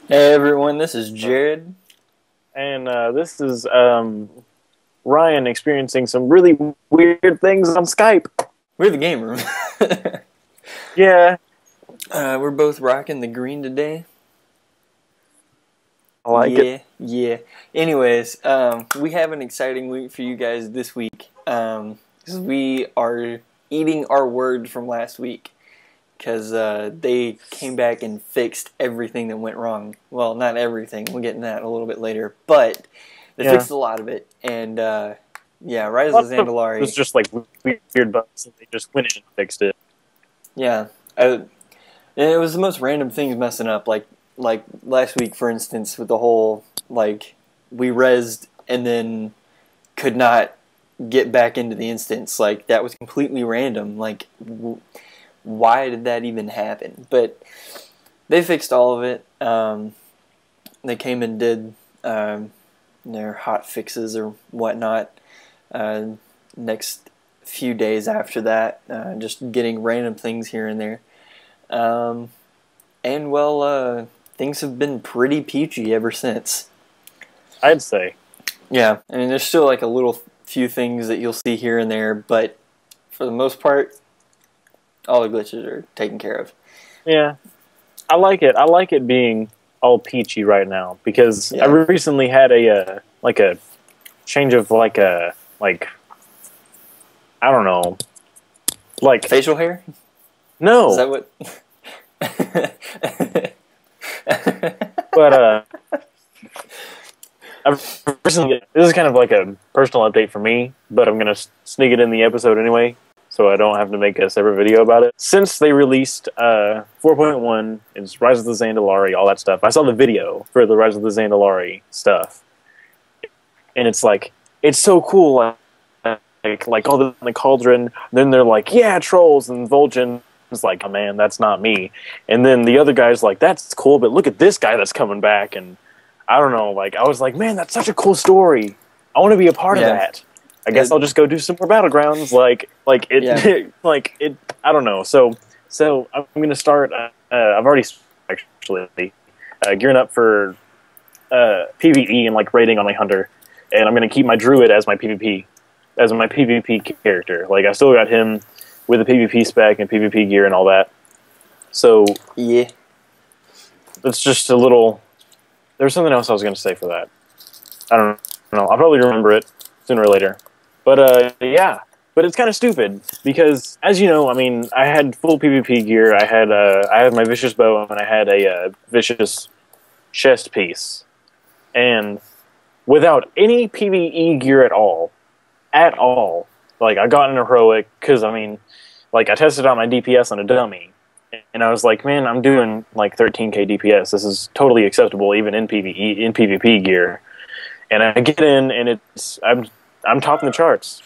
Hey everyone, this is Jared. And this is Ryan experiencing some really weird things on Skype. We're the Game Room. Yeah, We're both rocking the green today. I like it. Yeah. Anyways, we have an exciting week for you guys this week. 'Cause we are eating our word from last week. Because they came back and fixed everything that went wrong. Well, not everything. We'll get into that a little bit later. But they fixed a lot of it. And yeah, Rise of the Zandalari. It was just like weird bugs, and they just went in and fixed it. Yeah. And it was the most random things messing up. Like last week, for instance, with the whole, like, we rezzed and then could not get back into the instance. Like, that was completely random. Like, why did that even happen? But they fixed all of it. They came and did their hot fixes or whatnot next few days after that, just getting random things here and there. And well, things have been pretty peachy ever since. I'd say. Yeah, I mean, there's still like a little few things that you'll see here and there, but for the most part, all the glitches are taken care of. Yeah, I like it. I like it being all peachy right now because I recently had a change of I don't know, like facial hair. No, is that what? But I've recently, this is kind of like a personal update for me, but I'm gonna sneak it in the episode anyway, so I don't have to make a separate video about it. Since they released 4.1, it's Rise of the Zandalari, all that stuff. I saw the video for the Rise of the Zandalari stuff, and it's like, it's so cool. Like all the cauldron. Then they're like, yeah, trolls, and Vol'jin is like, oh man, that's not me. And then the other guy's like, that's cool, but look at this guy that's coming back. And I don't know, like, I was like, man, that's such a cool story. I want to be a part of that. I guess I'll just go do some more battlegrounds. I don't know. So I'm gonna start. I've already actually gearing up for PvE and like raiding on my hunter, and I'm gonna keep my druid as my PvP character. Like, I still got him with the PvP spec and PvP gear and all that. So yeah, it's just a little. There's something else I was going to say for that. I don't know. I'll probably remember it sooner or later. But yeah. But it's kind of stupid because, as you know, I mean, I had full PvP gear. I had my vicious bow and I had a vicious chest piece, and without any PvE gear at all, like, I got an heroic because, I mean, like, I tested out my DPS on a dummy. And I was like, man, I'm doing like 13k DPS. This is totally acceptable even in PvP gear. And I get in and I'm topping the charts.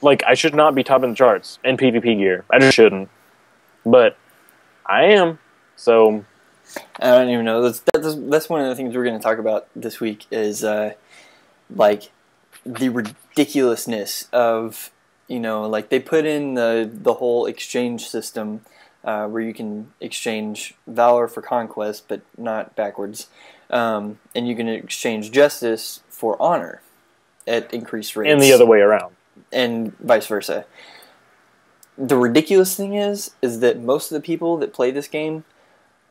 Like, I should not be topping the charts in PvP gear. I just shouldn't. But I am. So I don't even know. That's one of the things we're going to talk about this week is like the ridiculousness of, you know, like, they put in the whole exchange system. Where you can exchange valor for conquest, but not backwards. And you can exchange justice for honor at increased rates. And the other way around. And vice versa. The ridiculous thing is that most of the people that play this game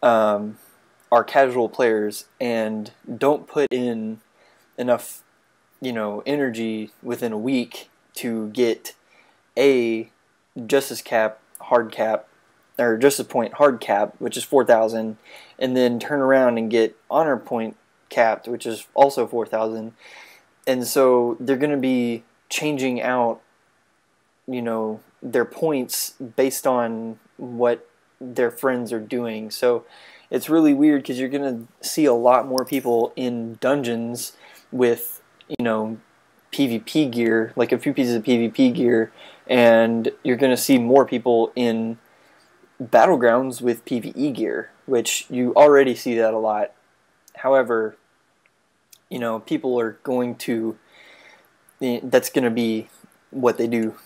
are casual players and don't put in enough, you know, energy within a week to get a justice cap, hard cap, or Justice Point hard cap, which is 4,000, and then turn around and get Honor Point capped, which is also 4,000. And so they're going to be changing out, you know, their points based on what their friends are doing. So it's really weird because you're going to see a lot more people in dungeons with, you know, PvP gear, like a few pieces of PvP gear, and you're going to see more people in battlegrounds with PvE gear, which you already see that a lot. However, you know, people are going to, that's going to be what they do.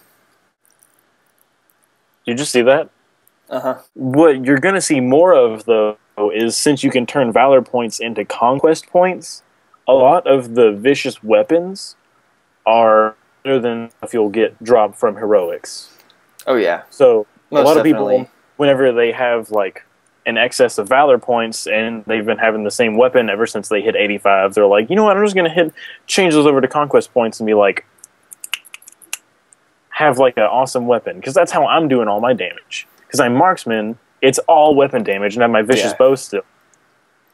Did you just see that? Uh-huh. What you're going to see more of, though, is since you can turn Valor points into Conquest points, a lot of the vicious weapons are better than if you'll get dropped from Heroics. Oh yeah. So Most a lot definitely. of people, whenever they have like an excess of Valor points and they've been having the same weapon ever since they hit 85, they're like, you know what, I'm just going to change those over to Conquest points and be like, have like an awesome weapon. Because that's how I'm doing all my damage. Because I'm Marksman, it's all weapon damage and I have my Vicious Bow still.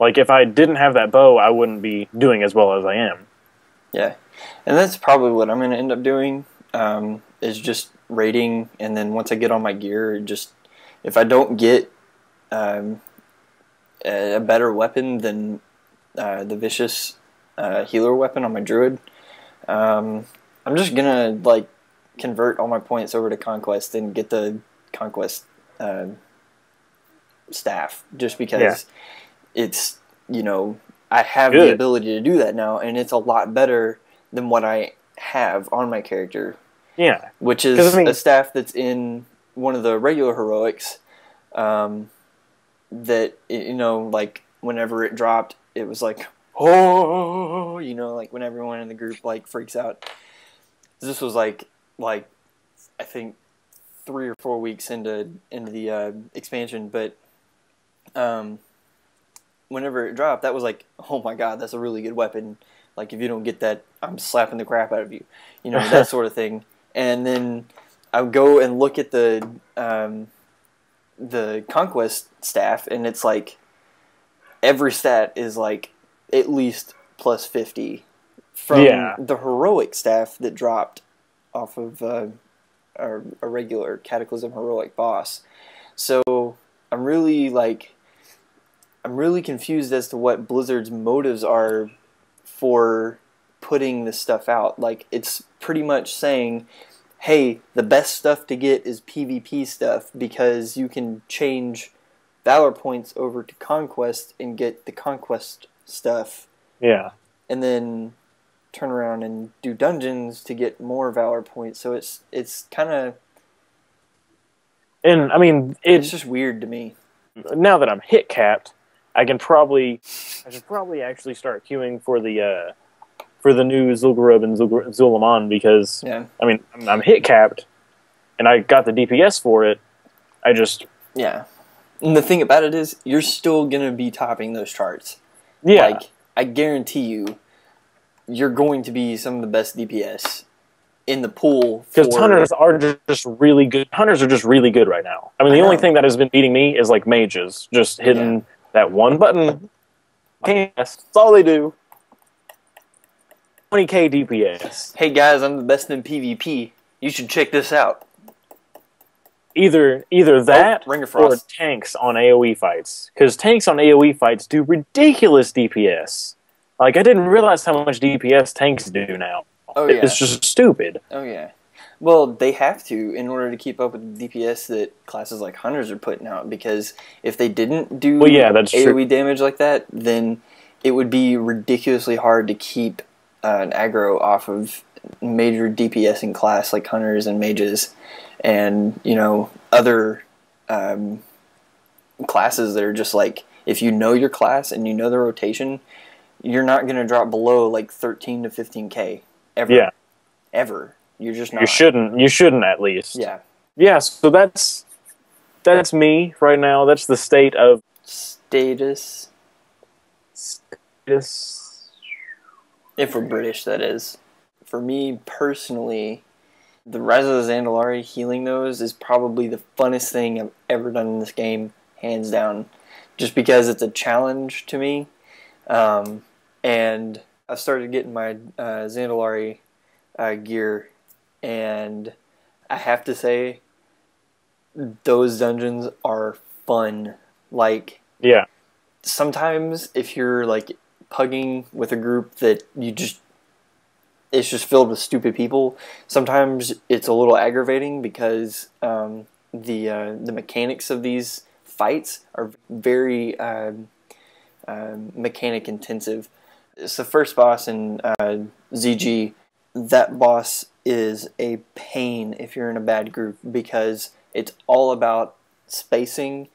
Like, if I didn't have that bow, I wouldn't be doing as well as I am. Yeah. And that's probably what I'm going to end up doing, is just raiding, and then once I get all my gear, just, if I don't get a better weapon than the Vicious healer weapon on my Druid, I'm just going to, like, convert all my points over to Conquest and get the Conquest staff, just because it's, you know, I have the ability to do that now, and it's a lot better than what I have on my character. Yeah. Which is a staff that's in one of the regular heroics, that, you know, like, whenever it dropped, it was like, oh, you know, like, when everyone in the group, like, freaks out. This was, like I think 3 or 4 weeks into the expansion, but whenever it dropped, that was like, oh my god, that's a really good weapon. Like, if you don't get that, I'm slapping the crap out of you. You know, that sort of thing. And then I would go and look at the Conquest staff, and it's like, every stat is like at least plus 50 from the heroic staff that dropped off of a regular Cataclysm heroic boss. So I'm really confused as to what Blizzard's motives are for putting this stuff out. Like, it's pretty much saying, hey, the best stuff to get is PvP stuff, because you can change Valor points over to Conquest and get the Conquest stuff. Yeah. And then turn around and do dungeons to get more Valor points. So it's kind of... And, I mean... It's just weird to me. Now that I'm hit capped, I should probably actually start queuing for the new Zul'Gurub and Zul'Aman, because I mean, I'm hit capped and I got the DPS for it. And the thing about it is, you're still gonna be topping those charts. Yeah. Like, I guarantee you're going to be some of the best DPS in the pool. Because hunters are just really good. Hunters are just really good right now. I mean, the only thing that has been beating me is like mages, just hitting that one button. That's all they do. 20k DPS. Hey guys, I'm the best in PvP. You should check this out. Either that or tanks on AoE fights. Because tanks on AoE fights do ridiculous DPS. Like, I didn't realize how much DPS tanks do now. Oh, yeah. It's just stupid. Oh, yeah. Well, they have to in order to keep up with the DPS that classes like Hunters are putting out, because if they didn't do AoE damage like that, then it would be ridiculously hard to keep an aggro off of major DPS in class like Hunters and Mages, and, you know, other classes that are just like, if you know your class and you know the rotation, you're not going to drop below like 13 to 15k ever. Yeah. Ever. You're just not. You shouldn't at least. Yeah. Yeah, so that's me right now. That's the state of status. If we're British, that is. For me personally, the Rise of the Zandalari, healing those is probably the funnest thing I've ever done in this game, hands down. Just because it's a challenge to me. And I started getting my Zandalari gear, and I have to say, those dungeons are fun. Like, yeah, sometimes if you're like pugging with a group that it's just filled with stupid people, sometimes it's a little aggravating, because the mechanics of these fights are very mechanic intensive. It's the first boss in ZG. That boss is a pain if you're in a bad group, because it's all about spacing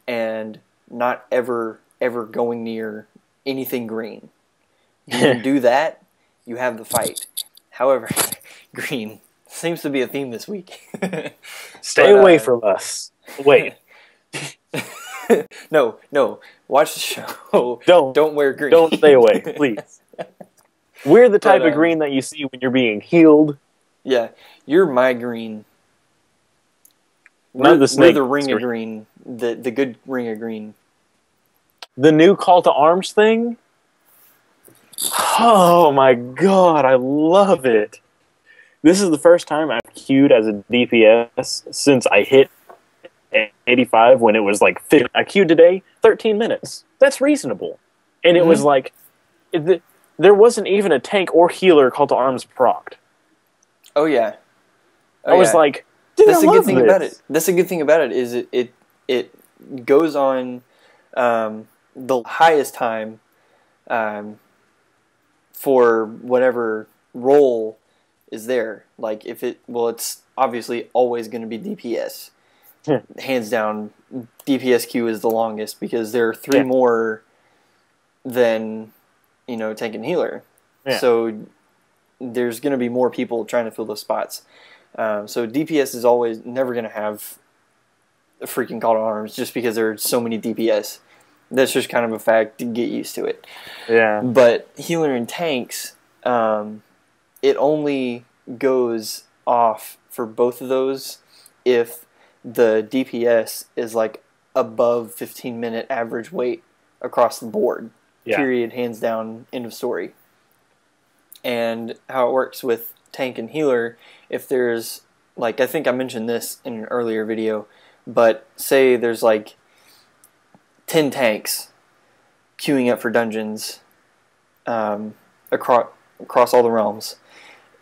and not ever going near anything green. You can do that, you have the fight. However, green seems to be a theme this week. Stay away from us. Wait. No. Watch the show. Don't wear green. Don't stay away, please. We're the type of green that you see when you're being healed. Yeah, you're my green. Not the snake. We're the ring of green. The good ring of green. The new call to arms thing? Oh my god, I love it. This is the first time I've queued as a DPS since I hit 85 when it was like 50. I queued today, 13 minutes. That's reasonable. And it was like, there wasn't even a tank or healer call to arms procced. Oh yeah. I was like, dude, that's a good thing about it. That's a good thing about it is it goes on the highest time for whatever role is there. Like if it's obviously always going to be DPS. Hands down, DPS queue is the longest because there are 3 more than tank and healer. Yeah. So there's going to be more people trying to fill those spots. So DPS is always never going to have a freaking call to arms just because there are so many DPS. That's just kind of a fact to get used to it. Yeah. But healer and tanks, it only goes off for both of those if the DPS is like above 15-minute average wait across the board. Yeah. Period, hands down, end of story. And how it works with tank and healer, if there's, like, I think I mentioned this in an earlier video, but say there's like 10 tanks queuing up for dungeons across all the realms,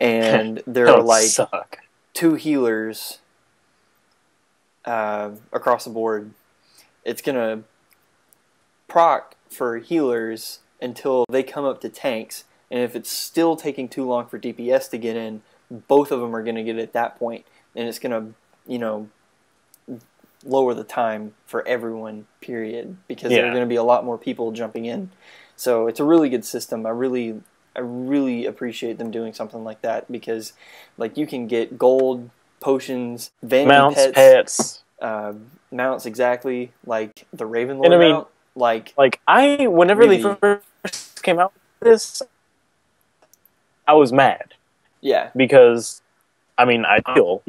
and there are like 2 healers across the board. It's gonna proc for healers until they come up to tanks, and if it's still taking too long for DPS to get in, both of them are gonna get at that point, and it's gonna lower the time for everyone, period, because there are going to be a lot more people jumping in. So it's a really good system. I really appreciate them doing something like that, because like you can get gold, potions, vanity pets, mounts, exactly, like the Ravenlord mount. Like whenever they first came out with this, I was mad. Yeah. Because I feel,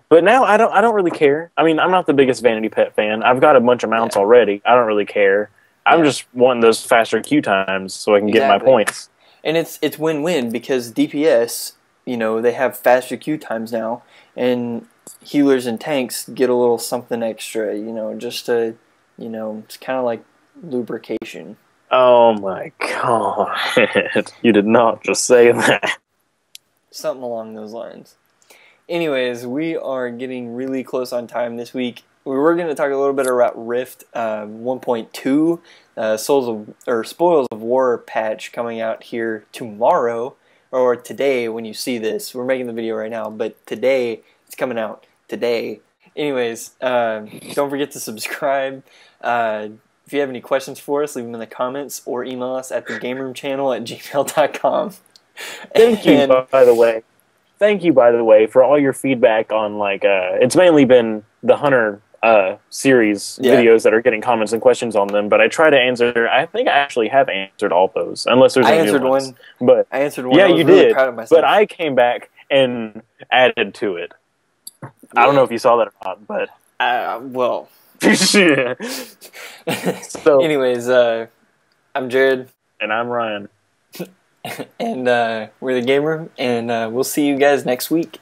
but now I don't really care. I mean, I'm not the biggest vanity pet fan. I've got a bunch of mounts already. I don't really care. I'm just wanting those faster queue times so I can get my points. And it's win-win, because DPS, they have faster queue times now, and healers and tanks get a little something extra, just to, it's kind of like lubrication. Oh my god. You did not just say that. Something along those lines. Anyways, we are getting really close on time this week. We were going to talk a little bit about Rift 1.2, Spoils of War patch coming out here tomorrow, or today when you see this. We're making the video right now, but today, it's coming out today. Anyways, don't forget to subscribe. If you have any questions for us, leave them in the comments, or email us at TheGameroomChannel@gmail.com. Thank you, by the way. Thank you, by the way, for all your feedback on, it's mainly been the Hunter series videos that are getting comments and questions on them, but I try to answer. I think I actually have answered all those, unless there's any new ones. But I answered one. Yeah, you really did. Proud of myself. But I came back and added to it. Yeah. I don't know if you saw that or not, but well. So, anyways, I'm Jared, and I'm Ryan. And we're the Game Room, and we'll see you guys next week.